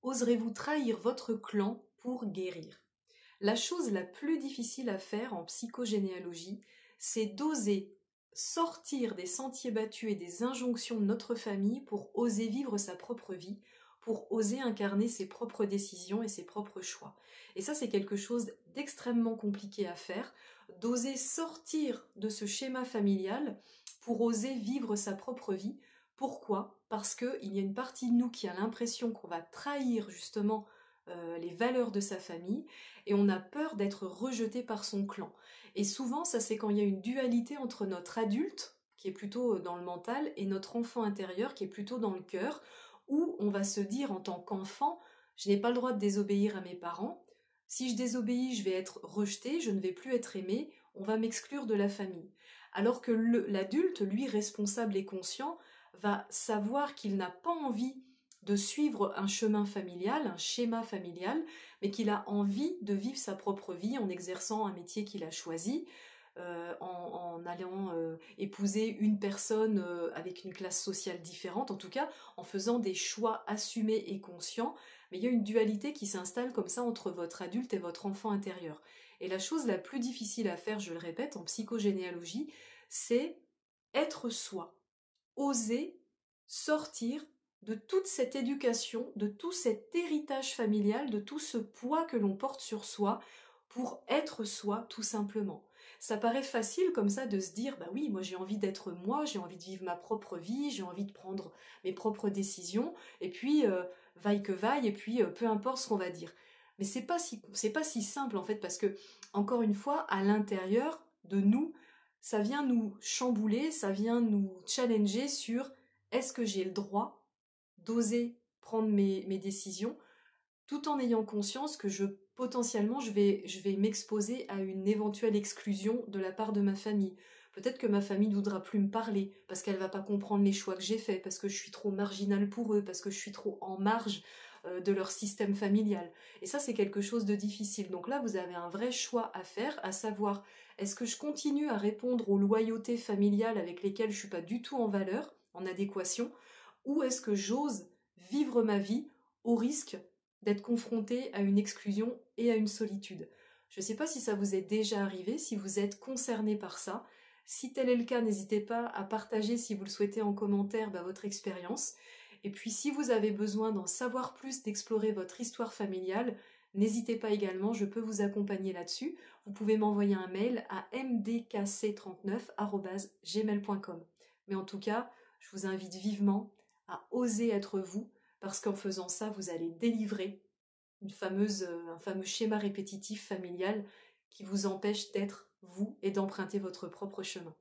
Oserez-vous trahir votre clan pour guérir? La chose la plus difficile à faire en psychogénéalogie, c'est d'oser sortir des sentiers battus et des injonctions de notre famille pour oser vivre sa propre vie, pour oser incarner ses propres décisions et ses propres choix. Et ça, c'est quelque chose d'extrêmement compliqué à faire, d'oser sortir de ce schéma familial pour oser vivre sa propre vie. Pourquoi? Parce qu'il y a une partie de nous qui a l'impression qu'on va trahir justement les valeurs de sa famille et on a peur d'être rejeté par son clan. Et souvent, ça c'est quand il y a une dualité entre notre adulte, qui est plutôt dans le mental, et notre enfant intérieur, qui est plutôt dans le cœur, où on va se dire en tant qu'enfant, je n'ai pas le droit de désobéir à mes parents, si je désobéis, je vais être rejeté, je ne vais plus être aimé, on va m'exclure de la famille. Alors que l'adulte, lui, responsable et conscient, va savoir qu'il n'a pas envie de suivre un chemin familial, un schéma familial, mais qu'il a envie de vivre sa propre vie en exerçant un métier qu'il a choisi, en allant épouser une personne avec une classe sociale différente, en tout cas en faisant des choix assumés et conscients, mais il y a une dualité qui s'installe comme ça entre votre adulte et votre enfant intérieur. Et la chose la plus difficile à faire, je le répète, en psychogénéalogie, c'est être soi, oser sortir de toute cette éducation, de tout cet héritage familial, de tout ce poids que l'on porte sur soi pour être soi tout simplement. Ça paraît facile comme ça de se dire, bah oui, moi j'ai envie d'être moi, j'ai envie de vivre ma propre vie, j'ai envie de prendre mes propres décisions, et puis vaille que vaille, et puis peu importe ce qu'on va dire. Mais c'est pas si simple en fait, parce que, encore une fois, à l'intérieur de nous, ça vient nous chambouler, ça vient nous challenger sur est-ce que j'ai le droit d'oser prendre mes décisions tout en ayant conscience que potentiellement je vais m'exposer à une éventuelle exclusion de la part de ma famille. Peut-être que ma famille ne voudra plus me parler parce qu'elle va pas comprendre les choix que j'ai faits, parce que je suis trop marginale pour eux, parce que je suis trop en marge de leur système familial. Et ça, c'est quelque chose de difficile. Donc là, vous avez un vrai choix à faire, à savoir, est-ce que je continue à répondre aux loyautés familiales avec lesquelles je suis pas du tout en valeur, en adéquation, ou est-ce que j'ose vivre ma vie au risque d'être confrontée à une exclusion et à une solitude. Je ne sais pas si ça vous est déjà arrivé, si vous êtes concerné par ça. Si tel est le cas, n'hésitez pas à partager, si vous le souhaitez, en commentaire, votre expérience. Et puis si vous avez besoin d'en savoir plus, d'explorer votre histoire familiale, n'hésitez pas également, je peux vous accompagner là-dessus. Vous pouvez m'envoyer un mail à mdkc39@gmail.com. Mais en tout cas, je vous invite vivement à oser être vous, parce qu'en faisant ça, vous allez délivrer un fameux schéma répétitif familial qui vous empêche d'être vous et d'emprunter votre propre chemin.